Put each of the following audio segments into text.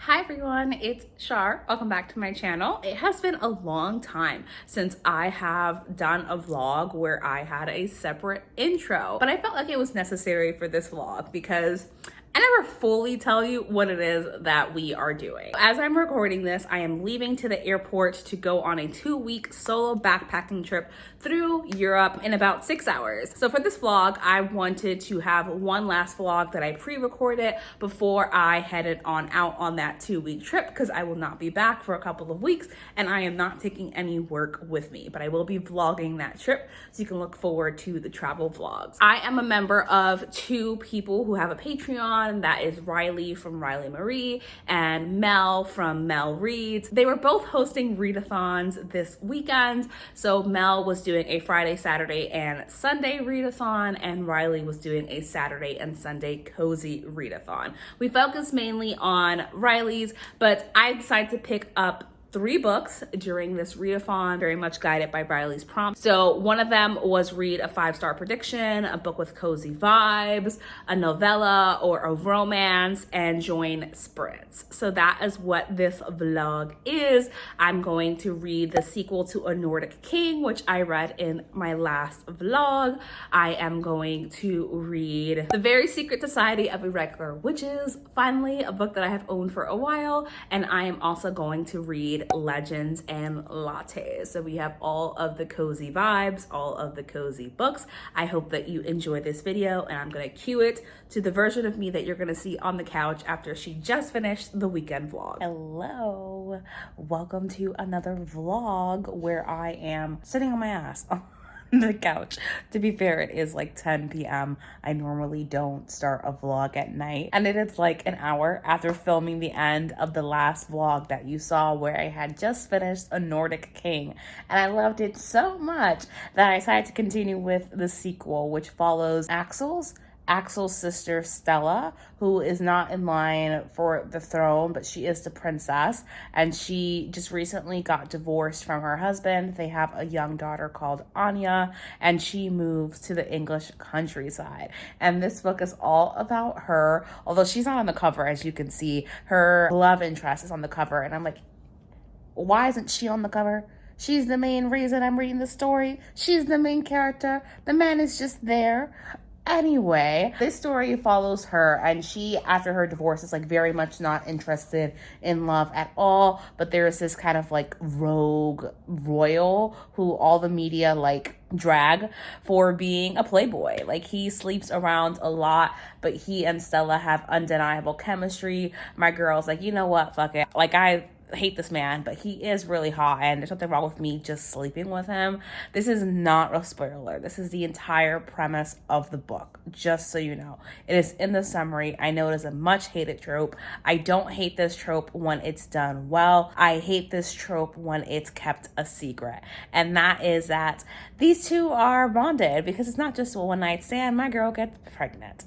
Hi everyone, it's Shar. Welcome back to my channel. It has been a long time since I have done a vlog where I had a separate intro, but I felt like it was necessary for this vlog because I never fully tell you what it is that we are doing. As I'm recording this, I am leaving to the airport to go on a 2-week solo backpacking trip through Europe in about 6 hours. So for this vlog, I wanted to have one last vlog that I pre-recorded before I headed on out on that 2-week trip because I will not be back for a couple of weeks and I am not taking any work with me, but I will be vlogging that trip so you can look forward to the travel vlogs. I am a member of 2 people who have a Patreon. That is Riley from Riley Marie and Mel from Mel Reads. They were both hosting readathons this weekend. So Mel was doing a Friday, Saturday, and Sunday readathon, and Riley was doing a Saturday and Sunday cozy readathon. We focused mainly on Riley's, but I decided to pick up 3 books during this readathon, very much guided by Riley's prompt. So one of them was read a 5-star prediction, a book with cozy vibes, a novella or a romance, and join sprints. So that is what this vlog is. I'm going to read the sequel to A Nordic King, which I read in my last vlog. I am going to read The Very Secret Society of Irregular Witches, finally a book that I have owned for a while, and I am also going to read Legends and Lattes. So we have all of the cozy vibes, all of the cozy books. I hope that you enjoy this video, and I'm gonna cue it to the version of me that you're gonna see on the couch after she just finished the weekend vlog. Hello, welcome to another vlog where I am sitting on my ass on the couch. To be fair, it is like 10 p.m. I normally don't start a vlog at night, and it is like an hour after filming the end of the last vlog that you saw where I had just finished A Nordic King, and I loved it so much that I decided to continue with the sequel, which follows Axel's sister Stella, who is not in line for the throne, but she is the princess, and she just recently got divorced from her husband. They have a young daughter called Anya, and she moves to the English countryside. And this book is all about her, although she's not on the cover, as you can see. Her love interest is on the cover, and I'm like, why isn't she on the cover? She's the main reason I'm reading the story. She's the main character. The man is just there. Anyway, this story follows her, and she, after her divorce, is like very much not interested in love at all. But there's this kind of like rogue royal who all the media like drag for being a playboy. Like, he sleeps around a lot, but he and Stella have undeniable chemistry. My girl's like, you know what, fuck it. Like, I hate this man, but he is really hot, and there's nothing wrong with me just sleeping with him. This is not a spoiler. This is the entire premise of the book, just so you know. It is in the summary. I know it is a much hated trope. I don't hate this trope when it's done well. I hate this trope when it's kept a secret, and that is that these two are bonded because it's not just a one-night stand. My girl gets pregnant.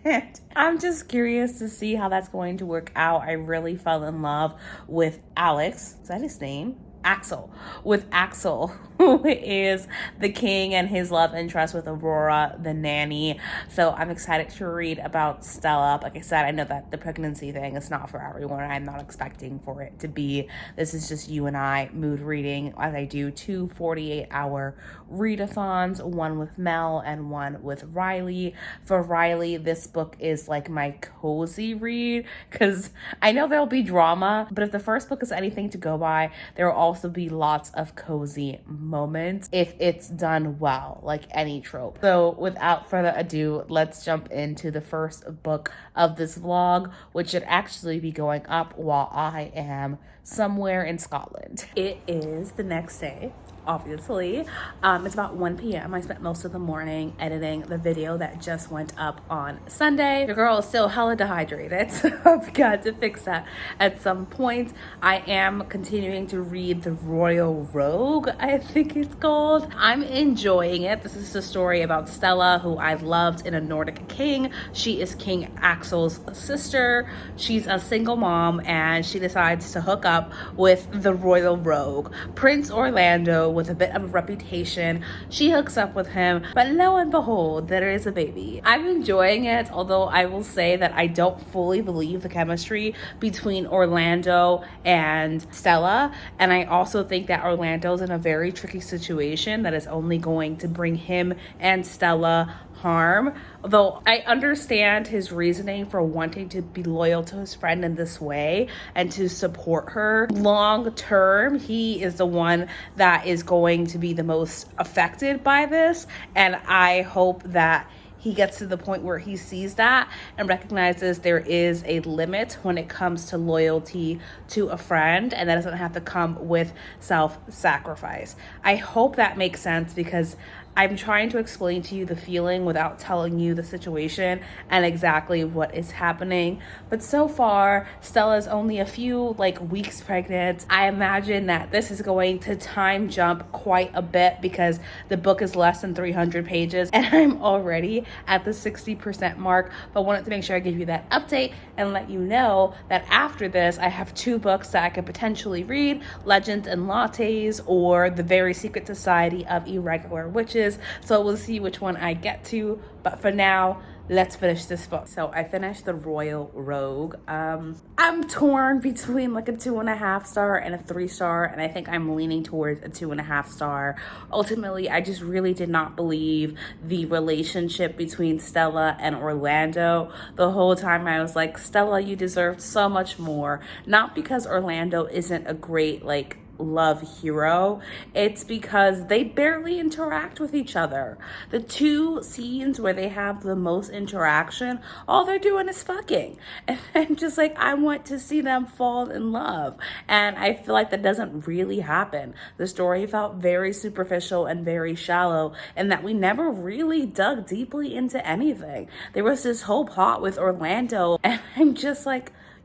And I'm just curious to see how that's going to work out. I really fell in love with Alex. Is that his name? Axel. With Axel, who is the king, and his love interest with Aurora, the nanny. So I'm excited to read about Stella. Like I said, I know that the pregnancy thing is not for everyone. I'm not expecting for it to be. This is just you and I mood reading, as I do 2 48-hour readathons, one with Mel and one with Riley. For Riley, this book is like my cozy read, because I know there'll be drama, but if the first book is anything to go by, there will also be lots of cozy moments if it's done well, like any trope. So without further ado, let's jump into the first book of this vlog, which should actually be going up while I am somewhere in Scotland. It is the next day, obviously. It's about 1 p.m. I spent most of the morning editing the video that just went up on Sunday. Your girl is still hella dehydrated, so I've got to fix that at some point. I am continuing to read The Royal Rogue, I think it's called. I'm enjoying it. This is a story about Stella, who I loved in A Nordic King. She is King Axel's sister. She's a single mom, and she decides to hook up with the Royal Rogue, Prince Orlando, with a bit of a reputation. She hooks up with him, but lo and behold, there is a baby. I'm enjoying it, although I will say that I don't fully believe the chemistry between Orlando and Stella. And I also think that Orlando's in a very tricky situation that is only going to bring him and Stella harm. Though I understand his reasoning for wanting to be loyal to his friend in this way and to support her. Long term, he is the one that is going to be the most affected by this. And I hope that he gets to the point where he sees that and recognizes there is a limit when it comes to loyalty to a friend, and that doesn't have to come with self-sacrifice. I hope that makes sense, because I'm trying to explain to you the feeling without telling you the situation and exactly what is happening. But so far, Stella's only a few weeks pregnant. I imagine that this is going to time jump quite a bit because the book is less than 300 pages and I'm already at the 60% mark. But wanted to make sure I give you that update and let you know that after this, I have 2 books that I could potentially read: Legends and Lattes or The Very Secret Society of Irregular Witches. So we'll see which one I get to, but for now, let's finish this book. So I finished The Royal Rogue. I'm torn between a 2.5 star and a 3 star, and I think I'm leaning towards a 2.5 star. Ultimately, I just really did not believe the relationship between Stella and Orlando. The whole time I was like, Stella, you deserved so much more. Not because Orlando isn't a great love hero, it's because they barely interact with each other. The 2 scenes where they have the most interaction, all they're doing is fucking, and I'm just I want to see them fall in love, and I feel like that doesn't really happen. The story felt very superficial and very shallow, and that we never really dug deeply into anything. There was this whole plot with Orlando, and I'm just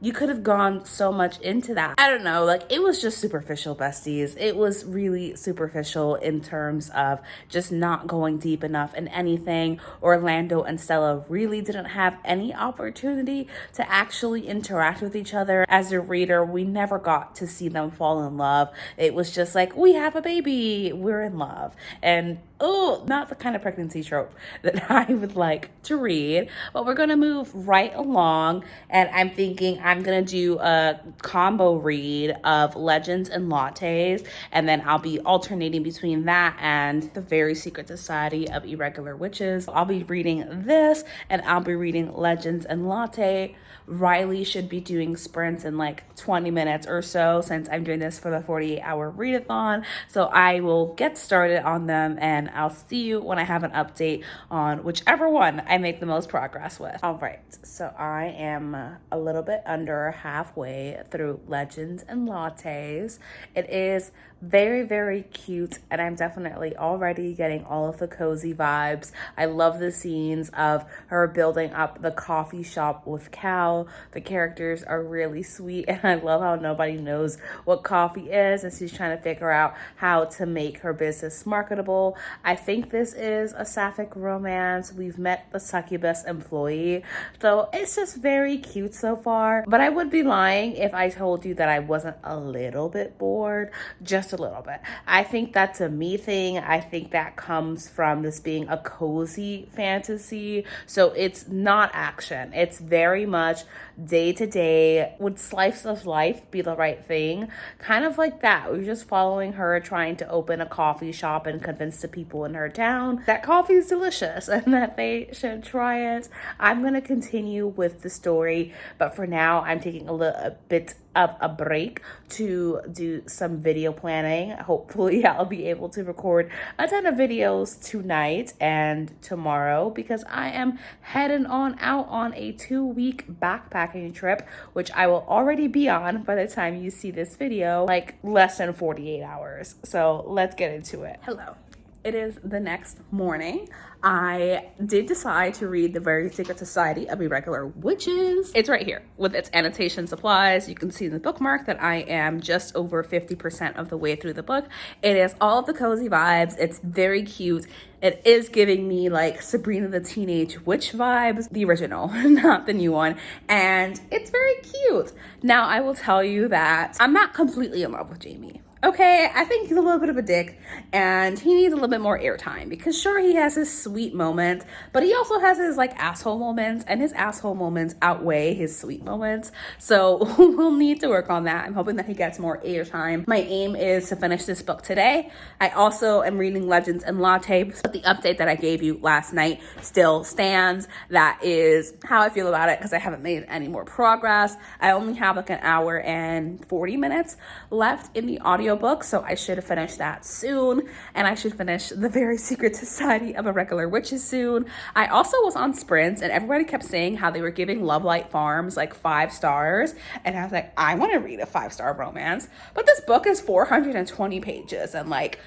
you could have gone so much into that. I don't know, it was just superficial, besties. It was really superficial in terms of just not going deep enough in anything. Orlando and Stella really didn't have any opportunity to actually interact with each other. As a reader, we never got to see them fall in love. It was just we have a baby, we're in love. And not the kind of pregnancy trope that I would like to read, but we're gonna move right along, and I'm thinking I'm gonna do a combo read of Legends and Lattes, and then I'll be alternating between that and The Very Secret Society of Irregular Witches. I'll be reading this, and I'll be reading Legends and Latte. Riley should be doing sprints in 20 minutes or so, since I'm doing this for the 48-hour readathon. So I will get started on them, and I'll see you when I have an update on whichever one I make the most progress with. All right, so I am a little bit under halfway through Legends and Lattes. It is very, very cute, and I'm definitely already getting all of the cozy vibes. I love the scenes of her building up the coffee shop with Cal. The characters are really sweet, and I love how nobody knows what coffee is, and she's trying to figure out how to make her business marketable. I think this is a sapphic romance. We've met the succubus employee, so it's just very cute so far. But I would be lying if I told you that I wasn't a little bit bored. Just a little bit. I think that's a me thing. I think that comes from this being a cozy fantasy. So it's not action. It's very much day to day. Would slice of life be the right thing? Kind of like that. We're just following her trying to open a coffee shop and convince the people in her town that coffee is delicious and that they should try it. I'm going to continue with the story, but for now I'm taking a bit of a break to do some video planning. Hopefully I'll be able to record a ton of videos tonight and tomorrow, because I am heading on out on a 2-week backpacking trip, which I will already be on by the time you see this video, less than 48 hours. So let's get into it. Hello. It is the next morning. I did decide to read The Very Secret Society of Irregular Witches. It's right here with its annotation supplies. You can see in the bookmark that I am just over 50% of the way through the book. It is all of the cozy vibes. It's very cute. It is giving me Sabrina the Teenage Witch vibes, the original, not the new one. And it's very cute. Now, I will tell you that I'm not completely in love with Jamie. okay, I think he's a little bit of a dick and he needs a little bit more airtime, because sure, he has his sweet moments, but he also has his like asshole moments, and his asshole moments outweigh his sweet moments. So we'll need to work on that. I'm hoping that he gets more airtime. My aim is to finish this book today. I also am reading Legends and Lattes, but the update that I gave you last night still stands. That is how I feel about it, because I haven't made any more progress. I only have like an hour and 40 minutes left in the audiobook, so I should finish that soon, and I should finish The Very Secret Society of Irregular Witches soon. I also was on Sprints, and everybody kept saying how they were giving Love Light Farms like 5 stars, and I was like, I want to read a 5-star romance, but this book is 420 pages, and like,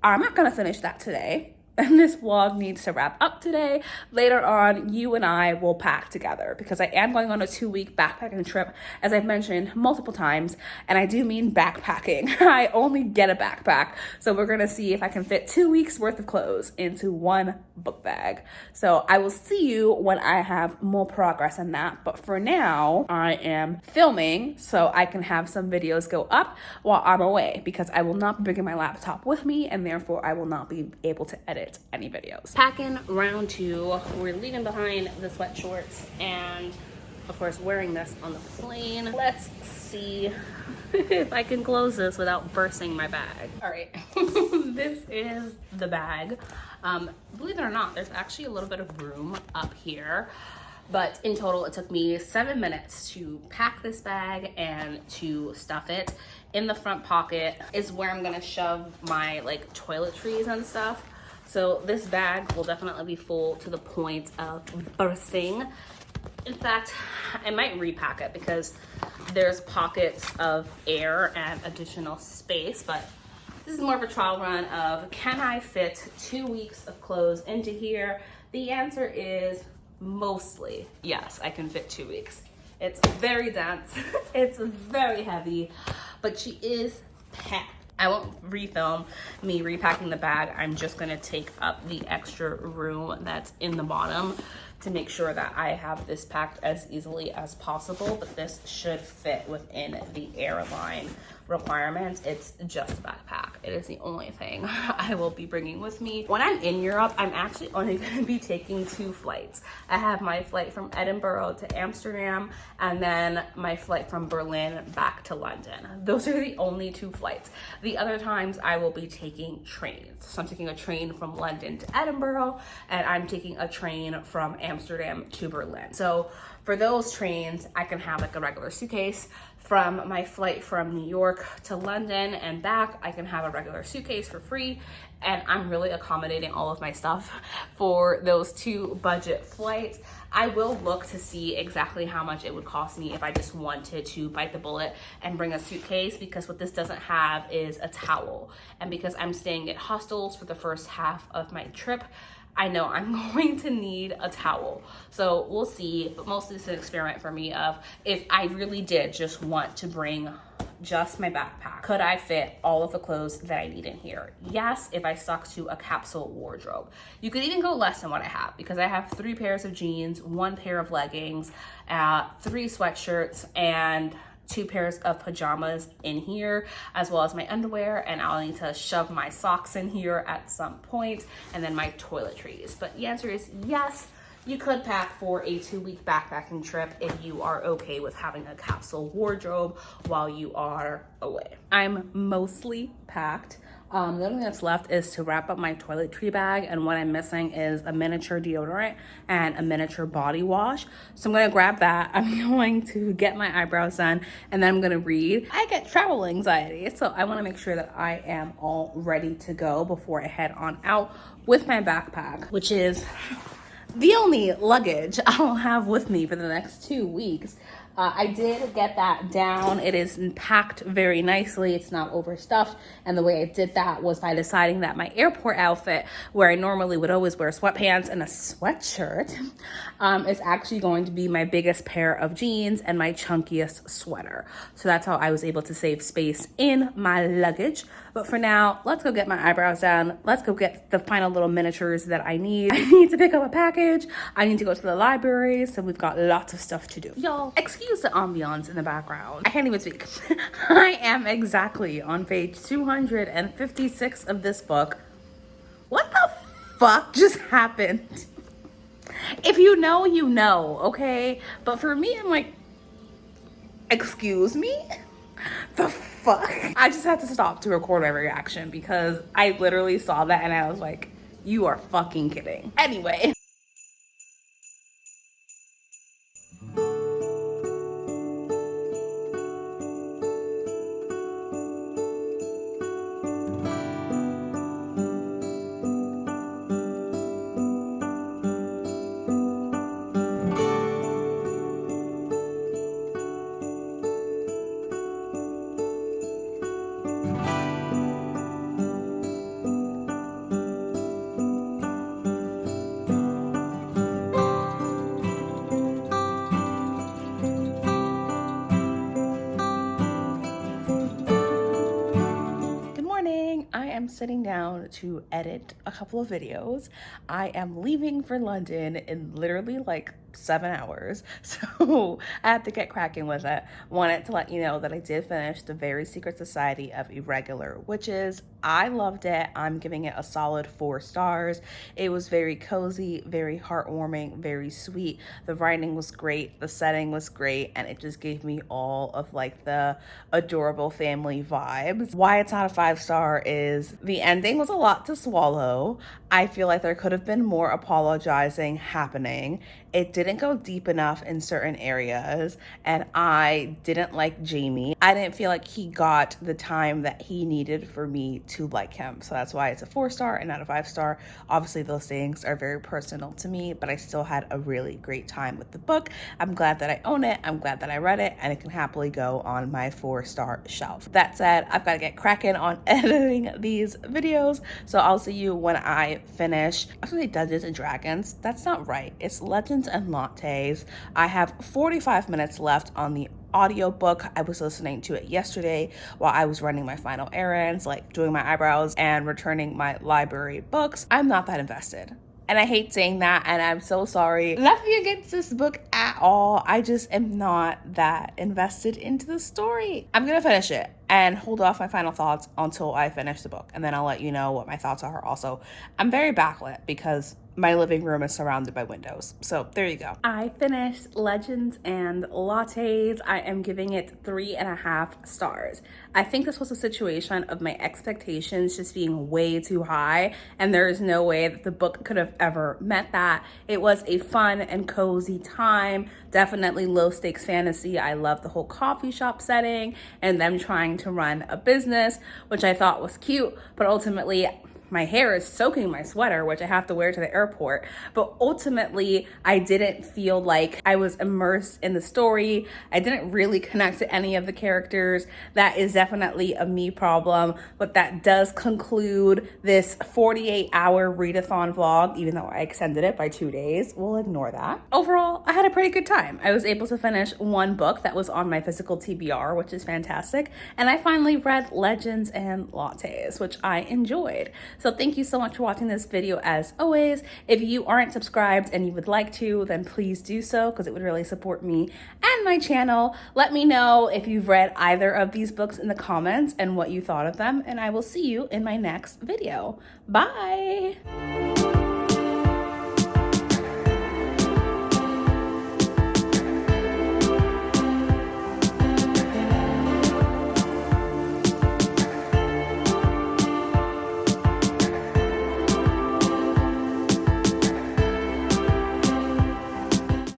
I'm not gonna finish that today. And this vlog needs to wrap up today. Later on, you and I will pack together, because I am going on a 2-week backpacking trip, as I've mentioned multiple times, and I do mean backpacking. I only get a backpack, so we're gonna see if I can fit 2 weeks worth of clothes into one book bag. So I will see you when I have more progress on that, but for now, I am filming so I can have some videos go up while I'm away, because I will not be bringing my laptop with me, and therefore I will not be able to edit any videos. Packing round 2. We're leaving behind the sweat shorts and of course wearing this on the plane. Let's see if I can close this without bursting my bag. All right, this is the bag. Believe it or not, there's actually a little bit of room up here, but in total it took me 7 minutes to pack this bag and to stuff it. In the front pocket is where I'm gonna shove my like toiletries and stuff. So this bag will definitely be full to the point of bursting. In fact, I might repack it because there's pockets of air and additional space, but this is more of a trial run of, can I fit 2 weeks of clothes into here? The answer is mostly yes, I can fit 2 weeks. It's very dense, it's very heavy, but she is packed. I won't refilm me repacking the bag. I'm just gonna take up the extra room that's in the bottom to make sure that I have this packed as easily as possible, but this should fit within the airline requirements. It's just a backpack. It is the only thing I will be bringing with me. When I'm in Europe, I'm actually only gonna be taking 2 flights. I have my flight from Edinburgh to Amsterdam, and then my flight from Berlin back to London. Those are the only 2 flights. The other times I will be taking trains. So I'm taking a train from London to Edinburgh, and I'm taking a train from Amsterdam to Berlin. So for those trains, I can have like a regular suitcase. From my flight from New York to London and back, I can have a regular suitcase for free, and I'm really accommodating all of my stuff for those 2 budget flights. I will look to see exactly how much it would cost me if I just wanted to bite the bullet and bring a suitcase, because what this doesn't have is a towel. And because I'm staying at hostels for the first half of my trip, I know I'm going to need a towel. So we'll see, but mostly it's an experiment for me of, if I really did just want to bring just my backpack, could I fit all of the clothes that I need in here? Yes, if I stuck to a capsule wardrobe. You could even go less than what I have, because I have 3 pairs of jeans, 1 pair of leggings, 3 sweatshirts, and 2 pairs of pajamas in here, as well as my underwear, and I'll need to shove my socks in here at some point, and then my toiletries. But the answer is yes, you could pack for a 2-week backpacking trip if you are okay with having a capsule wardrobe while you are away. I'm mostly packed. The only thing that's left is to wrap up my toiletry bag, and what I'm missing is a miniature deodorant and a miniature body wash. So I'm gonna grab that. I'm going to get my eyebrows done, and then I'm gonna read. I get travel anxiety, so I wanna make sure that I am all ready to go before I head on out with my backpack, which is the only luggage I'll have with me for the next 2 weeks. I did get that down. It is packed very nicely. It's not overstuffed. And the way I did that was by deciding that my airport outfit, where I normally would always wear sweatpants and a sweatshirt, is actually going to be my biggest pair of jeans and my chunkiest sweater. So that's how I was able to save space in my luggage. But for now, let's go get my eyebrows done. Let's go get the final little miniatures that I need. I need to pick up a package. I need to go to the library. So we've got lots of stuff to do. Y'all, excuse excuse the ambiance in the background. I can't even speak. I am exactly on page 256 of this book. What the fuck just happened? If you know, you know, okay? But for me, I'm like, excuse me? The fuck? I just had to stop to record my reaction because I literally saw that and I was like, you are fucking kidding. Anyway. I am sitting down to edit a couple of videos. I am leaving for London in literally like 7 hours, so I have to get cracking with it. Wanted to let you know that I did finish The Very Secret Society of Irregular Witches. I loved it. I'm giving it a solid 4 stars. It was very cozy, very heartwarming, very sweet. The writing was great, the setting was great, and it just gave me all of like the adorable family vibes. Why it's not a 5-star is the ending was a lot to swallow. I feel like there could have been more apologizing happening. It didn't go deep enough in certain areas, and I didn't like Jamie. I didn't feel like he got the time that he needed for me to like him. So that's why it's a 4-star and not a 5-star. Obviously, those things are very personal to me, but I still had a really great time with the book. I'm glad that I own it. I'm glad that I read it, and it can happily go on my 4-star shelf. That said, I've got to get cracking on editing these videos, so I'll see you when I finish. I was gonna say Dungeons and Dragons. That's not right. It's Legends and Lattes. I have 45 minutes left on the audiobook. I was listening to it yesterday while I was running my final errands, like doing my eyebrows and returning my library books. I'm not that invested. And I hate saying that, and I'm so sorry. Nothing against this book at all. I just am not that invested into the story. I'm gonna finish it and hold off my final thoughts until I finish the book, and then I'll let you know what my thoughts are. Also, I'm very backlit because my living room is surrounded by windows. So there you go. I finished Legends and Lattes. I am giving it 3.5 stars. I think this was a situation of my expectations just being way too high, and there is no way that the book could have ever met that. It was a fun and cozy time, definitely low stakes fantasy. I love the whole coffee shop setting and them trying to run a business, which I thought was cute, but ultimately my hair is soaking my sweater, which I have to wear to the airport. But ultimately, I didn't feel like I was immersed in the story. I didn't really connect to any of the characters. That is definitely a me problem. But that does conclude this 48-hour readathon vlog, even though I extended it by 2 days. We'll ignore that. Overall, I had a pretty good time. I was able to finish one book that was on my physical TBR, which is fantastic. And I finally read Legends and Lattes, which I enjoyed. So thank you so much for watching this video as always. If you aren't subscribed and you would like to, then please do so because it would really support me and my channel. Let me know if you've read either of these books in the comments and what you thought of them, and I will see you in my next video. Bye!